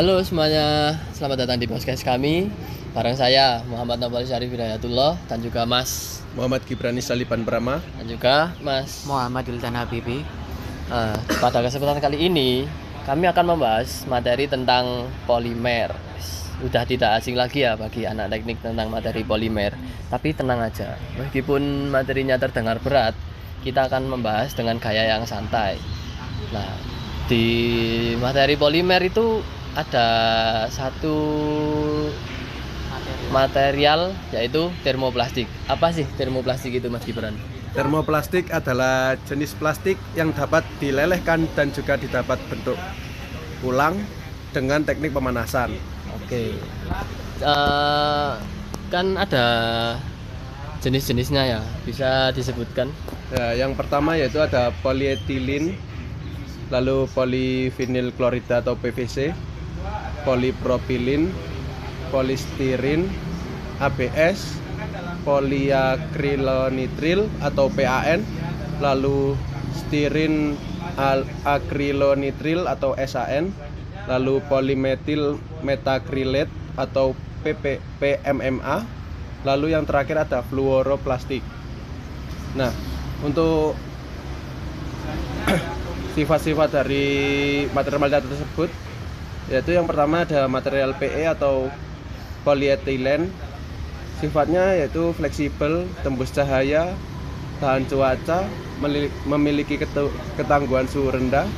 Halo semuanya, selamat datang di podcast kami. Bareng saya Muhammad Nopal Syarif Hidayatullah dan juga Mas Muhammad Gibrani Saliban Brama dan juga Mas Muhammad Wildan Habibi. Pada kesempatan kali ini kami akan membahas materi tentang polimer. Sudah tidak asing lagi ya bagi anak teknik tentang materi polimer. Tapi tenang aja, meskipun materinya terdengar berat, kita akan membahas dengan gaya yang santai. Nah, di materi polimer itu ada satu material yaitu termoplastik. Apa sih termoplastik itu, Mas Gibran? Termoplastik adalah jenis plastik yang dapat dilelehkan dan juga didapat bentuk ulang dengan teknik pemanasan. Oke. Kan ada jenis-jenisnya ya, bisa disebutkan? Ya, yang pertama yaitu ada polietilin, lalu polivinil klorida atau PVC, polipropilin, polistirin, ABS, poliakrilonitril atau PAN, lalu stirin akrilonitril atau SAN, lalu polimetil metakrilat atau PMMA, lalu yang terakhir ada fluoroplastik. Nah, untuk sifat-sifat dari material tersebut, yaitu yang pertama ada material PE atau polyethylene. Sifatnya yaitu fleksibel, tembus cahaya, tahan cuaca, memiliki ketangguhan suhu rendah,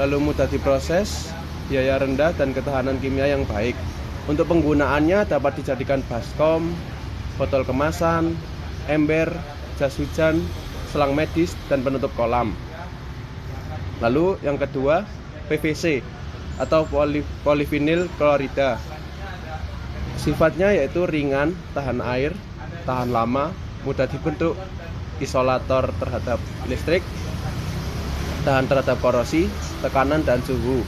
lalu mudah diproses, biaya rendah, dan ketahanan kimia yang baik. Untuk penggunaannya dapat dijadikan baskom, botol kemasan, ember, jas hujan, selang medis, dan penutup kolam. Lalu yang kedua PVC atau polivinil klorida. Sifatnya yaitu ringan, tahan air, tahan lama, mudah dibentuk, isolator terhadap listrik, tahan terhadap korosi, tekanan, dan suhu.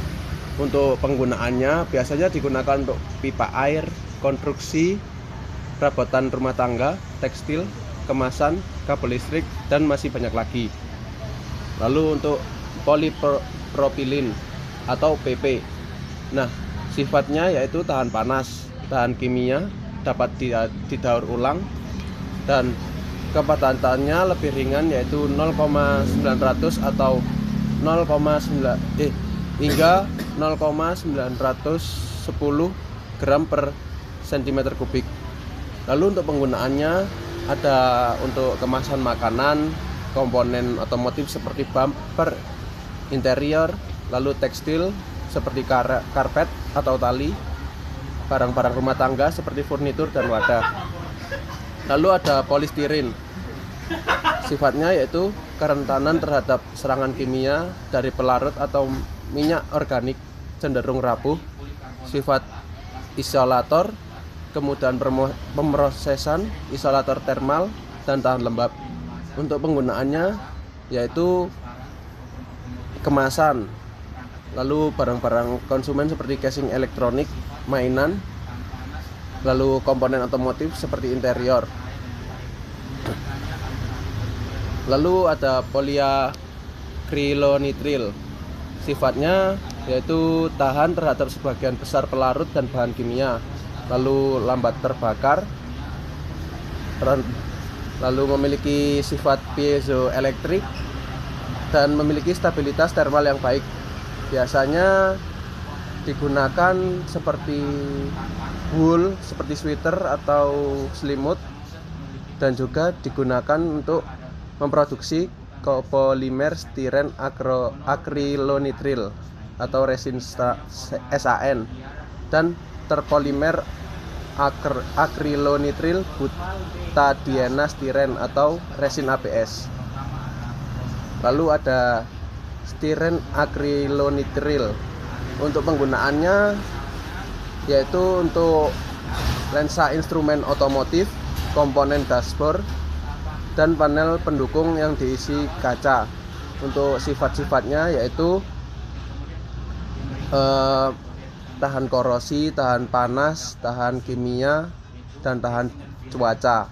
Untuk penggunaannya biasanya digunakan untuk pipa air, konstruksi, perabotan rumah tangga, tekstil, kemasan, kabel listrik, dan masih banyak lagi. Lalu untuk polipropilin atau PP. Nah, sifatnya yaitu tahan panas, tahan kimia, dapat didaur ulang, dan kepadatannya lebih ringan yaitu 0,900 atau 0,9 hingga 0,910 gram per cm kubik. Lalu untuk penggunaannya ada untuk kemasan makanan, komponen otomotif seperti bumper, interior, lalu tekstil seperti karpet atau tali, barang-barang rumah tangga seperti furnitur dan wadah. Lalu ada polistirin. Sifatnya yaitu kerentanan terhadap serangan kimia dari pelarut atau minyak organik, cenderung rapuh, sifat isolator, kemudahan pemrosesan, isolator termal, dan tahan lembab. Untuk penggunaannya yaitu kemasan, lalu barang-barang konsumen seperti casing elektronik, mainan, lalu komponen otomotif seperti interior. Lalu ada poliakrilonitril. Sifatnya yaitu tahan terhadap sebagian besar pelarut dan bahan kimia, lalu lambat terbakar, lalu memiliki sifat piezoelektrik, dan memiliki stabilitas termal yang baik. Biasanya digunakan seperti wool, seperti sweater atau selimut, dan juga digunakan untuk memproduksi kopolimer stiren akrilonitril atau resin SAN, dan terpolimer akrilonitril butadiena stiren atau resin ABS. Lalu ada stiren akrilonitril. Untuk penggunaannya yaitu untuk lensa instrumen otomotif, komponen dashboard, dan panel pendukung yang diisi kaca. Untuk sifat-sifatnya yaitu tahan korosi, tahan panas, tahan kimia, dan tahan cuaca.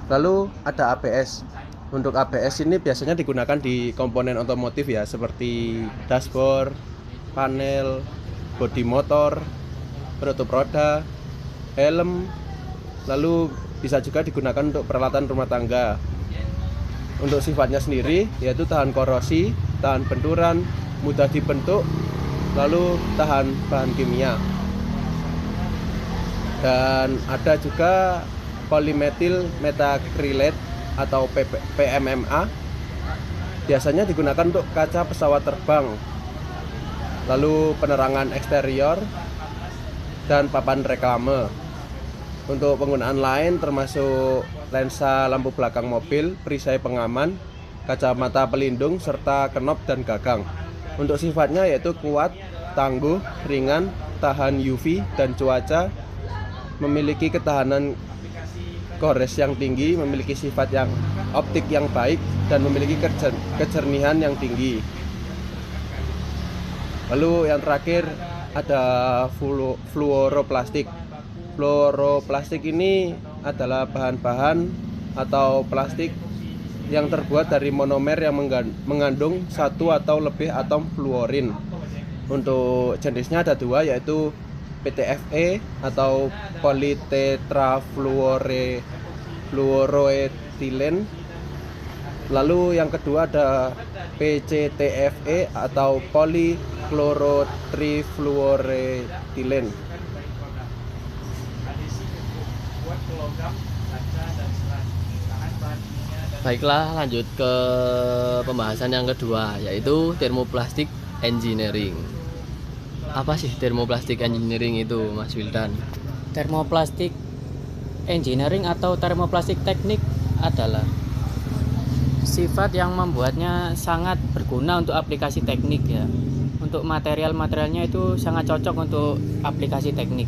Lalu ada ABS. Untuk ABS ini biasanya digunakan di komponen otomotif ya, seperti dashboard, panel, bodi motor, penutup roda, helm, lalu bisa juga digunakan untuk peralatan rumah tangga. Untuk sifatnya sendiri yaitu tahan korosi, tahan benturan, mudah dibentuk, lalu tahan bahan kimia. Dan ada juga polymethyl methacrylate atau PMMA, biasanya digunakan untuk kaca pesawat terbang, lalu penerangan eksterior dan papan reklame. Untuk penggunaan lain termasuk lensa lampu belakang mobil, perisai pengaman, kacamata pelindung, serta kenop dan gagang. Untuk sifatnya yaitu kuat, tangguh, ringan, tahan UV dan cuaca, memiliki ketahanan gores yang tinggi, memiliki sifat yang optik yang baik, dan memiliki kejernihan yang tinggi. Lalu yang terakhir ada fluoroplastik. Fluoroplastik ini adalah bahan-bahan atau plastik yang terbuat dari monomer yang mengandung satu atau lebih atom fluorin. Untuk jenisnya ada dua, yaitu PTFE atau polytetrafluoroethylene. Lalu yang kedua ada PCTFE atau polychlorotrifluoroethylene. Baiklah, lanjut ke pembahasan yang kedua, yaitu thermoplastic engineering. Apa sih thermoplastic engineering itu, Mas Wildan? Thermoplastic engineering atau thermoplastik teknik adalah sifat yang membuatnya sangat berguna untuk aplikasi teknik ya. Untuk material-materialnya itu sangat cocok untuk aplikasi teknik.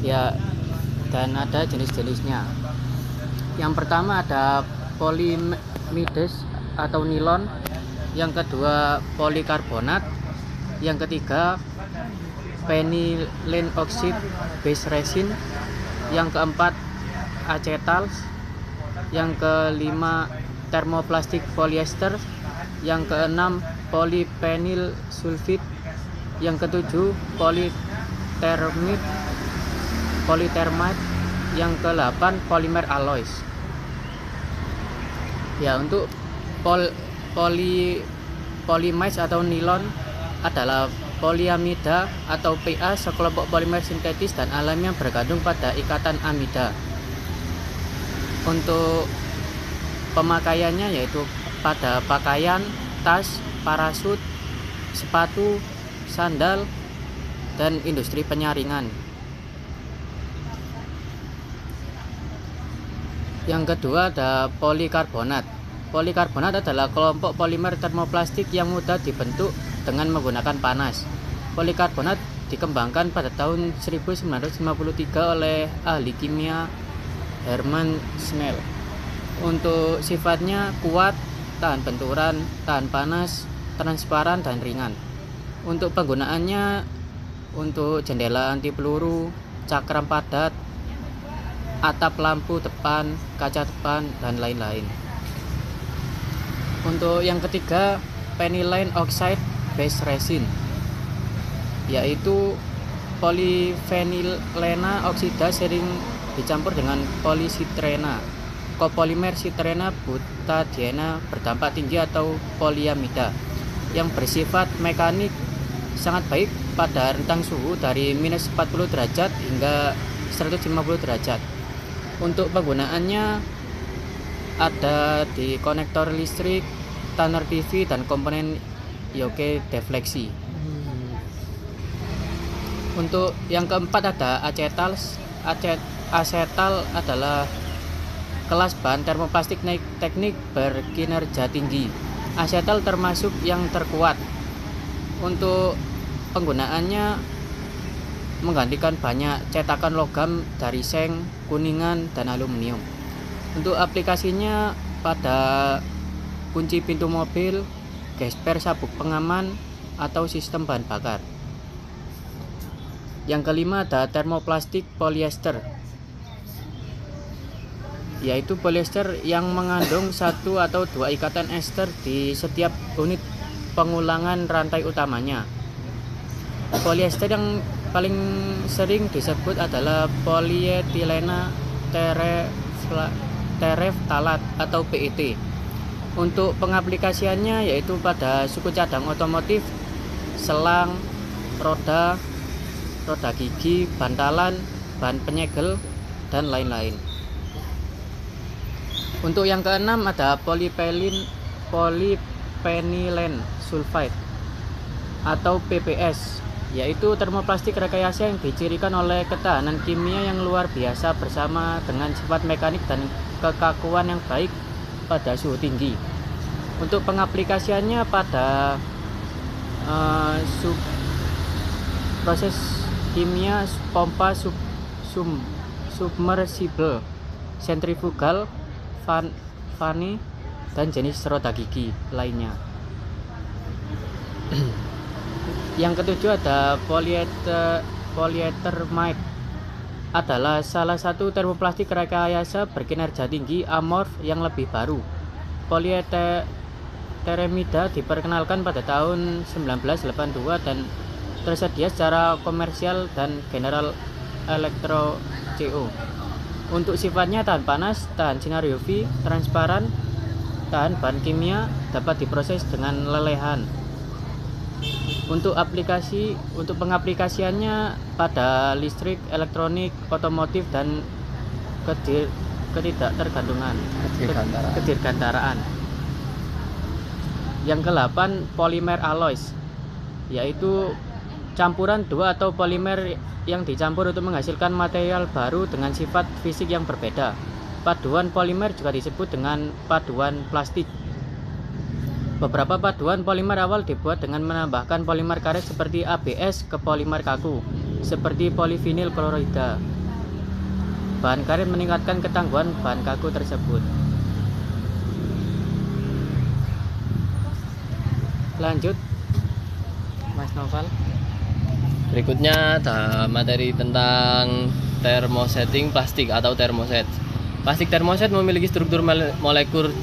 Ya, dan ada jenis-jenisnya. Yang pertama ada polyimides atau nilon, yang kedua polikarbonat, yang ketiga penylene oxide base resin, yang keempat acetals, yang kelima thermoplastic polyester, yang keenam polyphenyl sulfide, yang ketujuh polythermite, yang ke-8 polymer alloys. Ya, untuk polyimides atau nilon adalah polyamida atau PA, sekelompok polimer sintetis dan alami yang bergantung pada ikatan amida. Untuk pemakaiannya yaitu pada pakaian, tas, parasut, sepatu, sandal, dan industri penyaringan. Yang kedua ada polikarbonat. Polikarbonat adalah kelompok polimer termoplastik yang mudah dibentuk dengan menggunakan panas. Polikarbonat dikembangkan pada tahun 1953 oleh ahli kimia Hermann Schnell. Untuk sifatnya kuat, tahan benturan, tahan panas, transparan, dan ringan. Untuk penggunaannya untuk jendela anti peluru, cakram padat, atap lampu depan, kaca depan, dan lain-lain. Untuk yang ketiga, penylene oxide base resin, yaitu polyphenylena oksida sering dicampur dengan polisitrena, kopolimer sitrena butadiena berdampak tinggi atau polyamida, yang bersifat mekanik sangat baik pada rentang suhu dari minus 40 derajat hingga 150 derajat. Untuk penggunaannya ada di konektor listrik, tuner PV, dan komponen yoke defleksi. Untuk yang keempat ada acetals. Acetal adalah kelas bahan termoplastik teknik berkinerja tinggi. Acetal termasuk yang terkuat. Untuk penggunaannya menggantikan banyak cetakan logam dari seng, kuningan, dan aluminium. Untuk aplikasinya pada kunci pintu mobil, gesper sabuk pengaman, atau sistem bahan bakar. Yang kelima ada thermoplastik polyester. yaitu polyester yang mengandung satu atau dua ikatan ester di setiap unit pengulangan rantai utamanya. Polyester yang paling sering disebut adalah polietilena tereftalat atau PET. Untuk pengaplikasiannya yaitu pada suku cadang otomotif, selang, roda gigi, bantalan, ban penyegel, dan lain-lain. Untuk yang keenam ada polyphenylene sulfide atau PPS, yaitu termoplastik rekayasa yang dicirikan oleh ketahanan kimia yang luar biasa bersama dengan sifat mekanik dan kekakuan yang baik pada suhu tinggi. Untuk pengaplikasiannya pada proses kimia pompa submersible, sentrifugal, fani, dan jenis roda gigi lainnya. Yang ketujuh ada polyethermide, adalah salah satu termoplastik rekayasa berkinerja tinggi amorf yang lebih baru. Polyethermida diperkenalkan pada tahun 1982 dan tersedia secara komersial dan General Electric CO. Untuk sifatnya tahan panas, tahan sinar UV, transparan, tahan bahan kimia, dapat diproses dengan lelehan. Untuk pengaplikasiannya pada listrik, elektronik, otomotif, dan kedirgantaraan. Yang ke-8 polimer alloys, yaitu campuran dua atau polimer yang dicampur untuk menghasilkan material baru dengan sifat fisik yang berbeda. Paduan polimer juga disebut dengan paduan plastik. Beberapa paduan polimer awal dibuat dengan menambahkan polimer karet seperti ABS ke polimer kaku, seperti polivinil klorida. Bahan karet meningkatkan ketangguhan bahan kaku tersebut. Lanjut, Mas Noval. Berikutnya ada materi tentang thermosetting plastik atau thermoset. Plastik termoset memiliki struktur molekul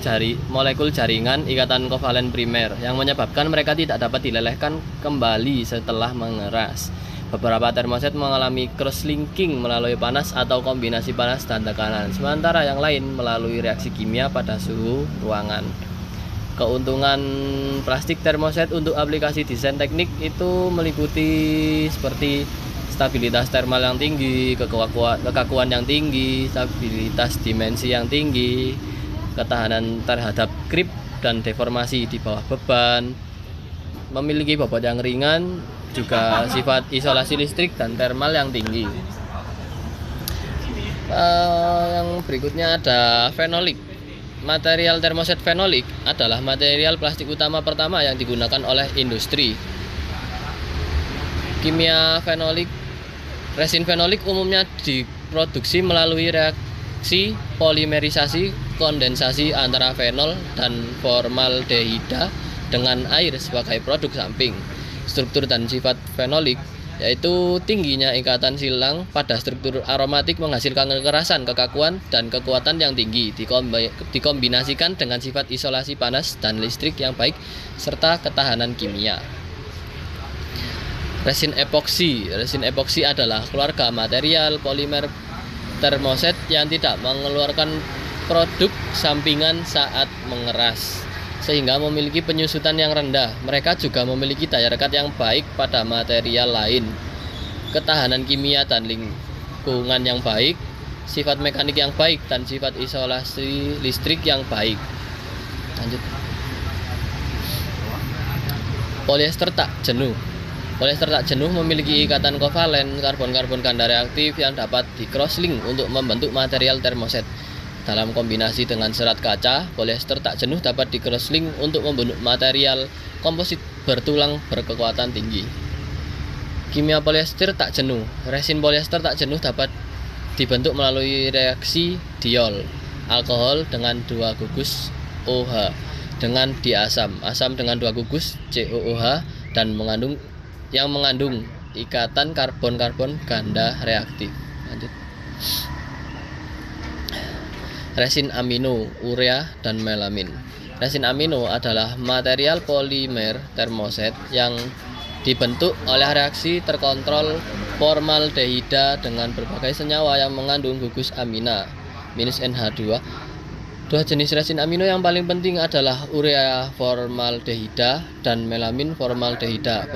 jaringan ikatan kovalen primer yang menyebabkan mereka tidak dapat dilelehkan kembali setelah mengeras. Beberapa termoset mengalami cross-linking melalui panas atau kombinasi panas dan tekanan, sementara yang lain melalui reaksi kimia pada suhu ruangan. Keuntungan plastik termoset untuk aplikasi desain teknik itu meliputi seperti stabilitas thermal yang tinggi, kekakuan yang tinggi, stabilitas dimensi yang tinggi, ketahanan terhadap creep dan deformasi di bawah beban, memiliki bobot yang ringan, juga sifat isolasi listrik dan thermal yang tinggi. Yang berikutnya ada fenolik. Material termoset fenolik adalah material plastik utama pertama yang digunakan oleh industri. Kimia fenolik. Resin fenolik umumnya diproduksi melalui reaksi polimerisasi kondensasi antara fenol dan formaldehida dengan air sebagai produk samping. Struktur dan sifat fenolik yaitu tingginya ikatan silang pada struktur aromatik menghasilkan kekerasan, kekakuan, dan kekuatan yang tinggi dikombinasikan dengan sifat isolasi panas dan listrik yang baik serta ketahanan kimia. Resin epoksi. Resin epoksi adalah keluarga material polimer termoset yang tidak mengeluarkan produk sampingan saat mengeras, sehingga memiliki penyusutan yang rendah. Mereka juga memiliki daya rekat yang baik pada material lain, ketahanan kimia dan lingkungan yang baik, sifat mekanik yang baik, dan sifat isolasi listrik yang baik. Lanjut. Polyester tak jenuh. Polyester tak jenuh memiliki ikatan kovalen karbon-karbon ganda reaktif yang dapat di-crosslink untuk membentuk material termoset. Dalam kombinasi dengan serat kaca, polyester tak jenuh dapat di-crosslink untuk membentuk material komposit bertulang berkekuatan tinggi. Kimia polyester tak jenuh. Resin polyester tak jenuh dapat dibentuk melalui reaksi diol alkohol dengan 2 gugus OH dengan diasam, asam dengan 2 gugus COOH dan mengandung ikatan karbon-karbon ganda reaktif. Lanjut. resin amino, urea, dan melamin. Resin amino adalah material polimer termoset yang dibentuk oleh reaksi terkontrol formaldehida dengan berbagai senyawa yang mengandung gugus amina -NH2. Dua jenis resin amino yang paling penting adalah urea formaldehida dan melamin formaldehida.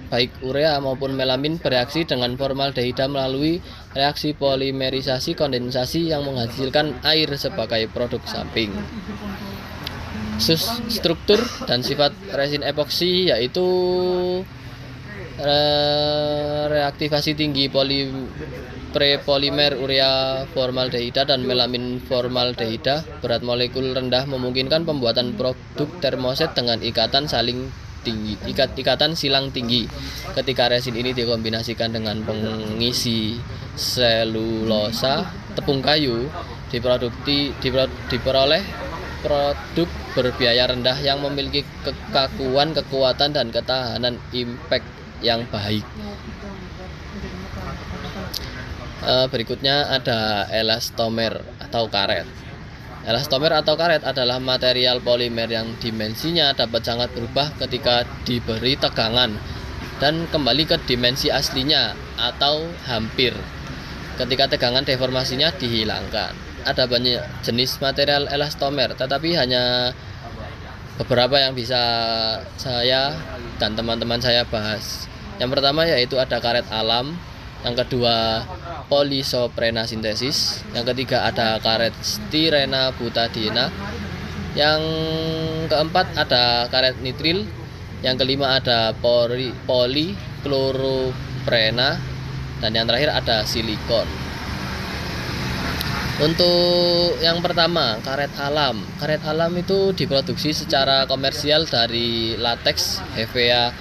Baik urea maupun melamin bereaksi dengan formaldehida melalui reaksi polimerisasi kondensasi yang menghasilkan air sebagai produk samping. Struktur dan sifat resin epoksi yaitu reaktivasi tinggi prepolimer urea formaldehida dan melamin formaldehida, berat molekul rendah memungkinkan pembuatan produk termoset dengan ikatan silang tinggi. Ketika resin ini dikombinasikan dengan pengisi selulosa, tepung kayu, diperoleh produk berbiaya rendah yang memiliki kekakuan, kekuatan, dan ketahanan impact yang baik. Berikutnya ada elastomer atau karet. Elastomer atau karet adalah material polimer yang dimensinya dapat sangat berubah ketika diberi tegangan dan kembali ke dimensi aslinya atau hampir ketika tegangan deformasinya dihilangkan. Ada banyak jenis material elastomer, tetapi hanya beberapa yang bisa saya dan teman-teman saya bahas. Yang pertama yaitu ada karet alam, yang kedua polisoprena sintesis, yang ketiga ada karet styrena butadiena, yang keempat ada karet nitril, yang kelima ada polikloroprena, dan yang terakhir ada silikon. Untuk yang pertama, karet alam. Karet alam itu diproduksi secara komersial dari lateks Hevea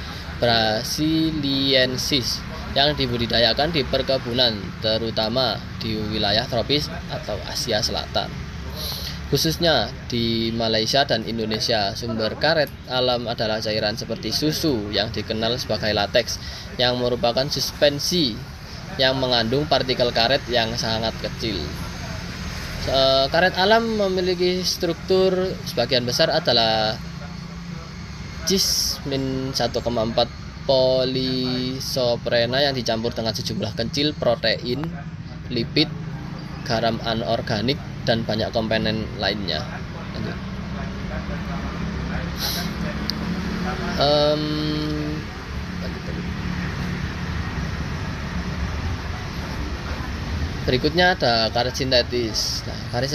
brasiliensis yang dibudidayakan di perkebunan, terutama di wilayah tropis atau Asia Selatan, khususnya di Malaysia dan Indonesia. Sumber karet alam adalah cairan seperti susu yang dikenal sebagai lateks, yang merupakan suspensi yang mengandung partikel karet yang sangat kecil. Karet alam memiliki struktur sebagian besar adalah cis-1,4 polisoprena yang dicampur dengan sejumlah kecil protein, lipid, garam anorganik, dan banyak komponen lainnya. Berikutnya ada karet sintetis. Karet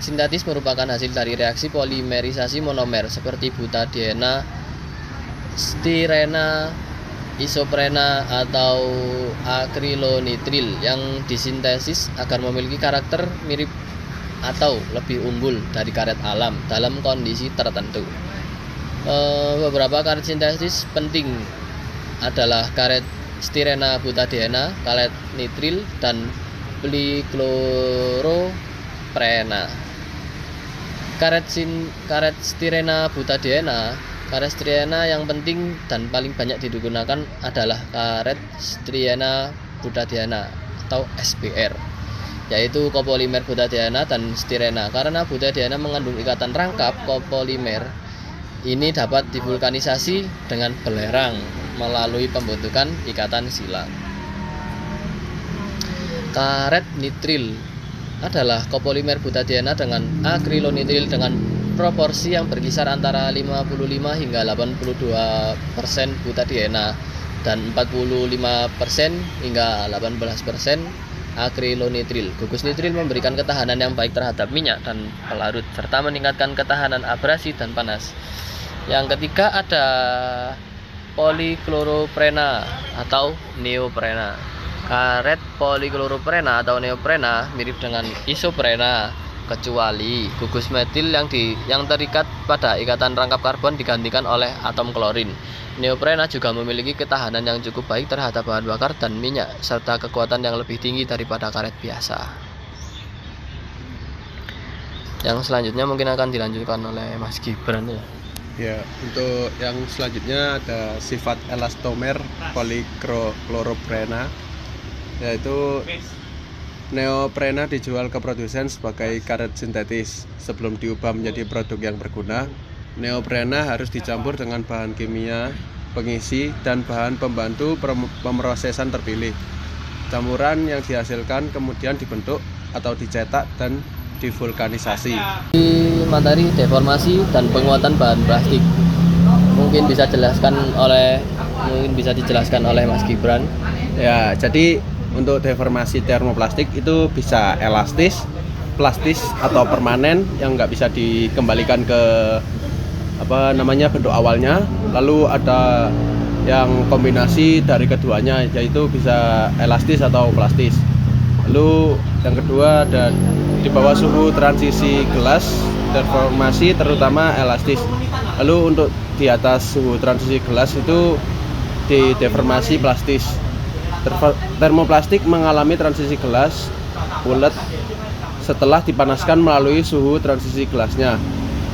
sintetis merupakan hasil dari reaksi polimerisasi monomer seperti butadiena, styrena, isoprena, atau akrilonitril yang disintesis agar memiliki karakter mirip atau lebih unggul dari karet alam dalam kondisi tertentu. Beberapa karet sintetis penting adalah karet styrena butadiena, karet nitril, dan polikloroprena. Karet styrena butadiena. Karet styrena yang penting dan paling banyak digunakan adalah karet styrena butadiena atau SBR, yaitu kopolimer butadiena dan styrena. Karena butadiena mengandung ikatan rangkap kopolimer, ini dapat divulkanisasi dengan belerang melalui pembentukan ikatan silang. Karet nitril adalah kopolimer butadiena dengan akrilonitril dengan proporsi yang berkisar antara 55 hingga 82% butadiena dan 45% hingga 18% akrilonitril. Gugus nitril memberikan ketahanan yang baik terhadap minyak dan pelarut serta meningkatkan ketahanan abrasi dan panas. Yang ketiga ada polikloroprena atau neoprena. Karet polikloroprena atau neoprena mirip dengan isoprena, kecuali gugus metil yang terikat pada ikatan rangkap karbon digantikan oleh atom klorin. Neoprena juga memiliki ketahanan yang cukup baik terhadap bahan bakar dan minyak serta kekuatan yang lebih tinggi daripada karet biasa. Yang selanjutnya mungkin akan dilanjutkan oleh Mas Gibran ya. Ya, untuk yang selanjutnya ada sifat elastomer polikloroprena, yaitu Neoprena dijual ke produsen sebagai karet sintetis. Sebelum diubah menjadi produk yang berguna, neoprena harus dicampur dengan bahan kimia, pengisi, dan bahan pembantu pemrosesan terpilih. Campuran yang dihasilkan kemudian dibentuk atau dicetak dan divulkanisasi. Di materi deformasi dan penguatan bahan plastik, mungkin bisa dijelaskan oleh Mas Gibran. Ya, jadi untuk deformasi termoplastik itu bisa elastis, plastis atau permanen yang nggak bisa dikembalikan ke bentuk awalnya. Lalu ada yang kombinasi dari keduanya, yaitu bisa elastis atau plastis. Lalu yang kedua ada di bawah suhu transisi gelas deformasi terutama elastis. Lalu untuk di atas suhu transisi gelas itu di deformasi plastis. Termoplastik mengalami transisi gelas bulat setelah dipanaskan melalui suhu transisi gelasnya.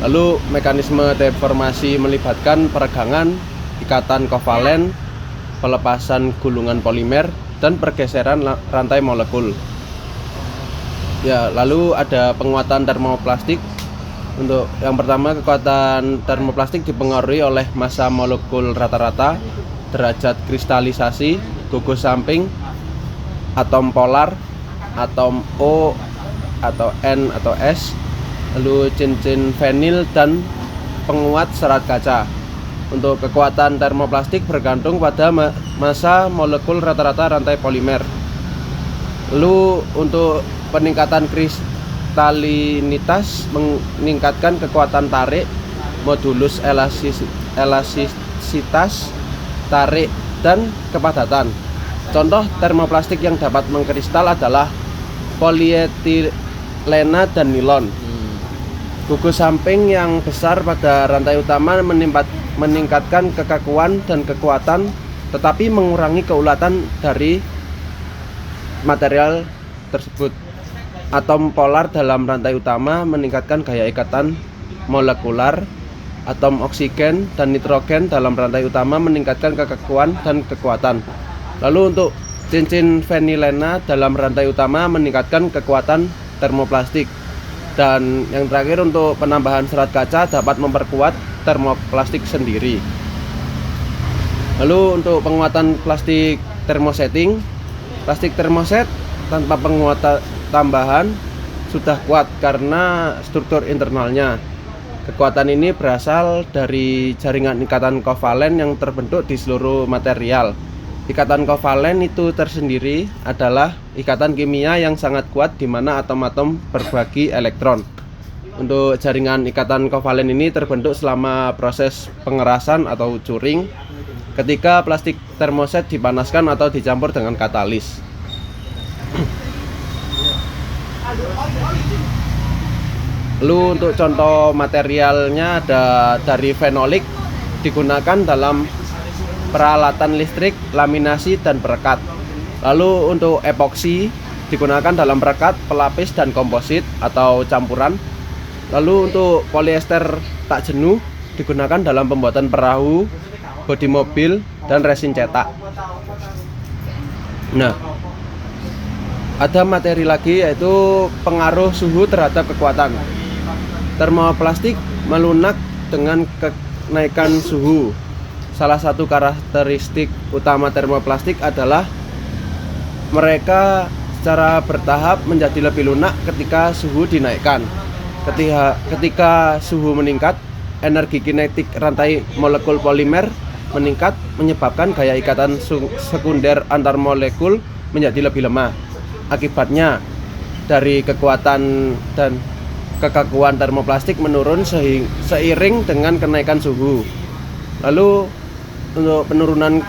Lalu mekanisme deformasi melibatkan peregangan, ikatan kovalen, pelepasan gulungan polimer, dan pergeseran rantai molekul. Ya, lalu ada penguatan termoplastik. Untuk yang pertama, kekuatan termoplastik dipengaruhi oleh massa molekul rata-rata, derajat kristalisasi, gugus samping, atom polar, atom O atau N atau S, lalu cincin vinil dan penguat serat kaca. Untuk kekuatan termoplastik bergantung pada massa molekul rata-rata rantai polimer. Lalu untuk peningkatan kristalinitas meningkatkan kekuatan tarik, modulus elastisitas, tarik, dan kepadatan. Contoh termoplastik yang dapat mengkristal adalah polietilena dan nilon. Gugus samping yang besar pada rantai utama meningkatkan kekakuan dan kekuatan, tetapi mengurangi keulatan dari material tersebut. Atom polar dalam rantai utama meningkatkan gaya ikatan molekular. Atom oksigen dan nitrogen dalam rantai utama meningkatkan kekakuan dan kekuatan. Lalu untuk cincin vinilena dalam rantai utama meningkatkan kekuatan termoplastik. Dan yang terakhir, untuk penambahan serat kaca dapat memperkuat termoplastik sendiri. Lalu untuk penguatan plastik termosetting, plastik termoset tanpa penguatan tambahan sudah kuat karena struktur internalnya. Kekuatan ini berasal dari jaringan ikatan kovalen yang terbentuk di seluruh material. Ikatan kovalen itu tersendiri adalah ikatan kimia yang sangat kuat di mana atom-atom berbagi elektron. Untuk jaringan ikatan kovalen ini terbentuk selama proses pengerasan atau curing ketika plastik termoset dipanaskan atau dicampur dengan katalis. Lalu untuk contoh materialnya ada dari fenolik, digunakan dalam peralatan listrik, laminasi, dan perekat. Lalu untuk epoksi digunakan dalam perekat, pelapis, dan komposit atau campuran. Lalu untuk polyester tak jenuh digunakan dalam pembuatan perahu, bodi mobil, dan resin cetak. Nah, ada materi lagi yaitu pengaruh suhu terhadap kekuatan. Termoplastik melunak dengan kenaikan suhu. Salah satu karakteristik utama termoplastik adalah mereka secara bertahap menjadi lebih lunak ketika suhu dinaikkan. Ketika suhu meningkat, energi kinetik rantai molekul polimer meningkat, menyebabkan gaya ikatan sekunder antar molekul menjadi lebih lemah. Akibatnya, dari kekuatan dan kekakuan termoplastik menurun seiring dengan kenaikan suhu. Lalu untuk penurunan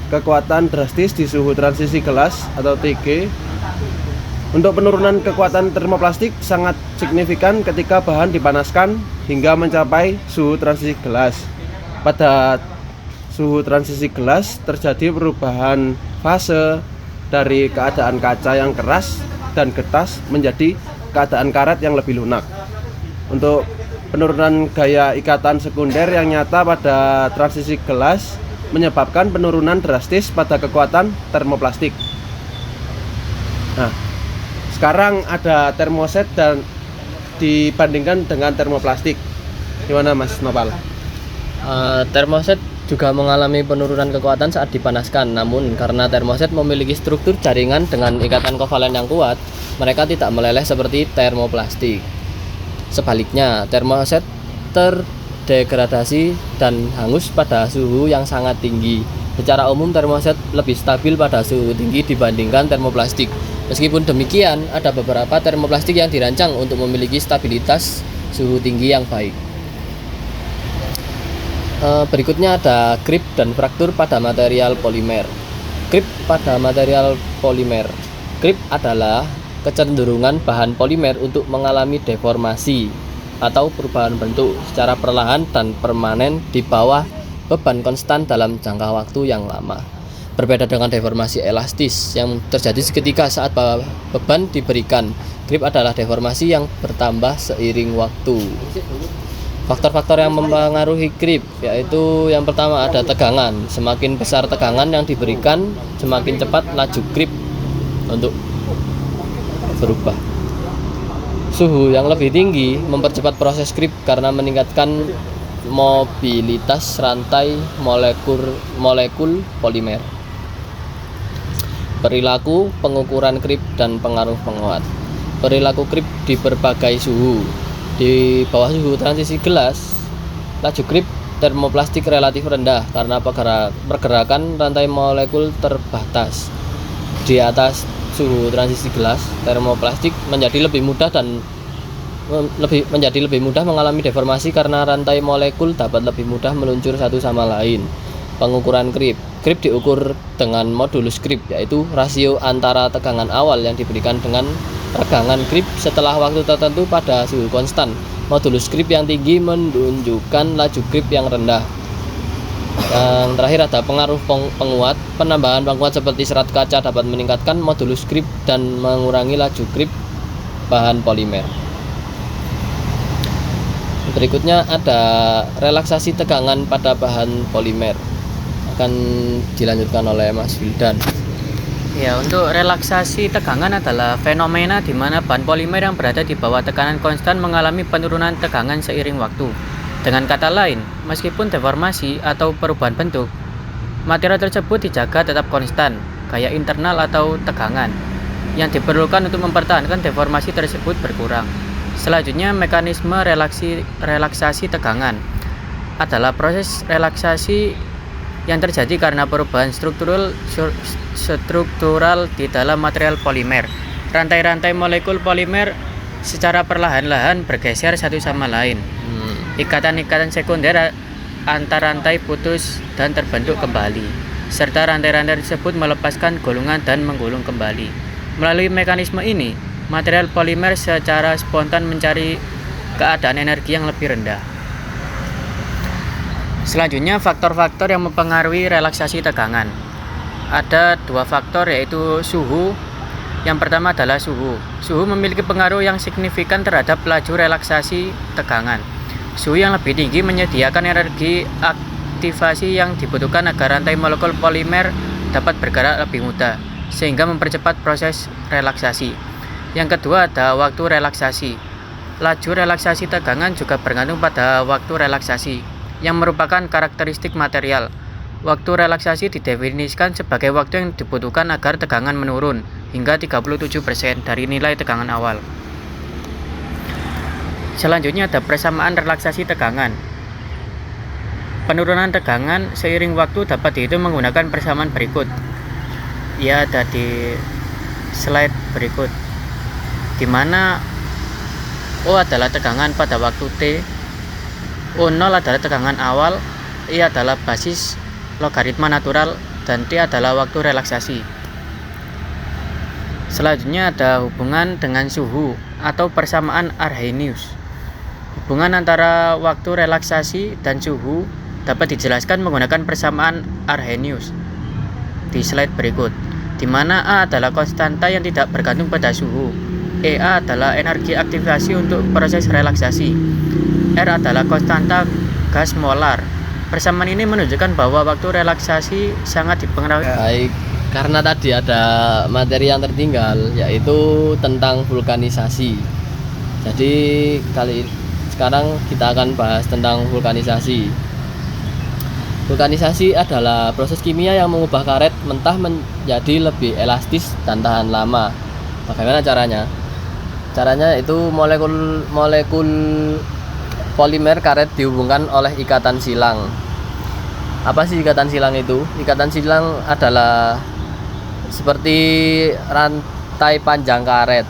kekuatan drastis di suhu transisi gelas atau TG, untuk penurunan kekuatan termoplastik sangat signifikan ketika bahan dipanaskan hingga mencapai suhu transisi gelas. Pada suhu transisi gelas terjadi perubahan fase dari keadaan kaca yang keras dan getas menjadi keadaan karet yang lebih lunak. Untuk penurunan gaya ikatan sekunder yang nyata pada transisi gelas menyebabkan penurunan drastis pada kekuatan termoplastik. Nah, Sekarang ada termoset dan dibandingkan dengan termoplastik. Gimana Mas Nopal? Termoset juga mengalami penurunan kekuatan saat dipanaskan. Namun karena termoset memiliki struktur jaringan dengan ikatan kovalen yang kuat, mereka tidak meleleh seperti termoplastik. Sebaliknya, termoset terdegradasi dan hangus pada suhu yang sangat tinggi. Secara umum termoset lebih stabil pada suhu tinggi dibandingkan termoplastik. Meskipun demikian, ada beberapa termoplastik yang dirancang untuk memiliki stabilitas suhu tinggi yang baik. Berikutnya ada grip dan fraktur pada material polimer. Grip pada material polimer. Grip adalah kecenderungan bahan polimer untuk mengalami deformasi atau perubahan bentuk secara perlahan dan permanen di bawah beban konstan dalam jangka waktu yang lama. Berbeda dengan deformasi elastis yang terjadi seketika saat beban diberikan, grip adalah deformasi yang bertambah seiring waktu. Faktor-faktor yang mempengaruhi grip yaitu yang pertama ada tegangan. Semakin besar tegangan yang diberikan, semakin cepat laju grip untuk berubah. Suhu yang lebih tinggi mempercepat proses grip karena meningkatkan mobilitas rantai molekul polimer. Perilaku pengukuran grip dan pengaruh penguat. Perilaku grip di berbagai suhu. Di bawah suhu transisi gelas, laju grip termoplastik relatif rendah karena pergerakan rantai molekul terbatas. Di atas suhu transisi gelas, termoplastik menjadi lebih mudah mengalami deformasi karena rantai molekul dapat lebih mudah meluncur satu sama lain. Pengukuran grip. Grip diukur dengan modulus grip, yaitu rasio antara tegangan awal yang diberikan dengan regangan grip setelah waktu tertentu pada suhu konstan. Modulus grip yang tinggi menunjukkan laju grip yang rendah. Yang terakhir ada pengaruh penguat. Penambahan penguat seperti serat kaca dapat meningkatkan modulus grip dan mengurangi laju grip bahan polimer. Berikutnya ada relaksasi tegangan pada bahan polimer. Akan dilanjutkan oleh Mas Wildan. Ya, untuk relaksasi tegangan adalah fenomena di mana bahan polimer yang berada di bawah tekanan konstan mengalami penurunan tegangan seiring waktu. Dengan kata lain, meskipun deformasi atau perubahan bentuk, material tersebut dijaga tetap konstan, gaya internal atau tegangan yang diperlukan untuk mempertahankan deformasi tersebut berkurang. Selanjutnya, mekanisme relaksasi tegangan adalah proses relaksasi yang terjadi karena perubahan struktural di dalam material polimer. Rantai-rantai molekul polimer secara perlahan-lahan bergeser satu sama lain. Ikatan-ikatan sekunder antar rantai putus dan terbentuk kembali, serta rantai-rantai tersebut melepaskan gulungan dan menggulung kembali. Melalui mekanisme ini, material polimer secara spontan mencari keadaan energi yang lebih rendah. Selanjutnya, faktor-faktor yang mempengaruhi relaksasi tegangan. Ada dua faktor, yaitu suhu. Yang pertama adalah suhu. Suhu memiliki pengaruh yang signifikan terhadap laju relaksasi tegangan. Suhu yang lebih tinggi menyediakan energi aktivasi yang dibutuhkan agar rantai molekul polimer dapat bergerak lebih mudah, sehingga mempercepat proses relaksasi. Yang kedua ada waktu relaksasi. Laju relaksasi tegangan juga bergantung pada waktu relaksasi, yang merupakan karakteristik material. Waktu relaksasi didefinisikan sebagai waktu yang dibutuhkan agar tegangan menurun hingga 37% dari nilai tegangan awal. Selanjutnya ada persamaan relaksasi tegangan. Penurunan tegangan seiring waktu dapat dihitung menggunakan persamaan berikut. Ya, ada di slide berikut, di mana O adalah tegangan pada waktu T, O0 adalah tegangan awal, I adalah basis logaritma natural, dan T adalah waktu relaksasi. Selanjutnya ada hubungan dengan suhu atau persamaan Arrhenius. Hubungan antara waktu relaksasi dan suhu dapat dijelaskan menggunakan persamaan Arrhenius di slide berikut, di mana A adalah konstanta yang tidak bergantung pada suhu, EA adalah energi aktivasi untuk proses relaksasi, R adalah konstanta gas molar. Persamaan ini menunjukkan bahwa waktu relaksasi sangat dipengaruhi. Baik, karena tadi ada materi yang tertinggal, yaitu tentang vulkanisasi. Jadi sekarang kita akan bahas tentang vulkanisasi. Vulkanisasi adalah proses kimia yang mengubah karet mentah menjadi lebih elastis dan tahan lama. Bagaimana caranya? Caranya itu molekul polimer karet dihubungkan oleh ikatan silang. Apa sih ikatan silang itu? Ikatan silang adalah seperti rantai panjang karet.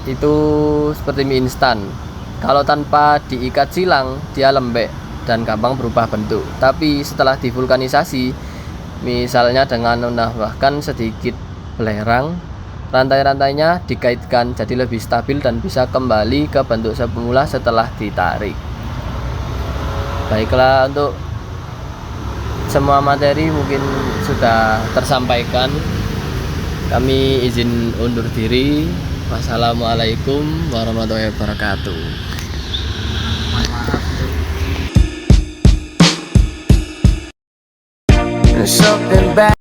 Itu seperti mie instan. Kalau tanpa diikat silang, dia lembek dan gampang berubah bentuk. Tapi setelah divulkanisasi, misalnya dengan menambahkan sedikit belerang, rantai-rantainya dikaitkan jadi lebih stabil dan bisa kembali ke bentuk semula setelah ditarik. Baiklah, untuk semua materi mungkin sudah tersampaikan. Kami izin undur diri. Wassalamualaikum warahmatullahi wabarakatuh. Something bad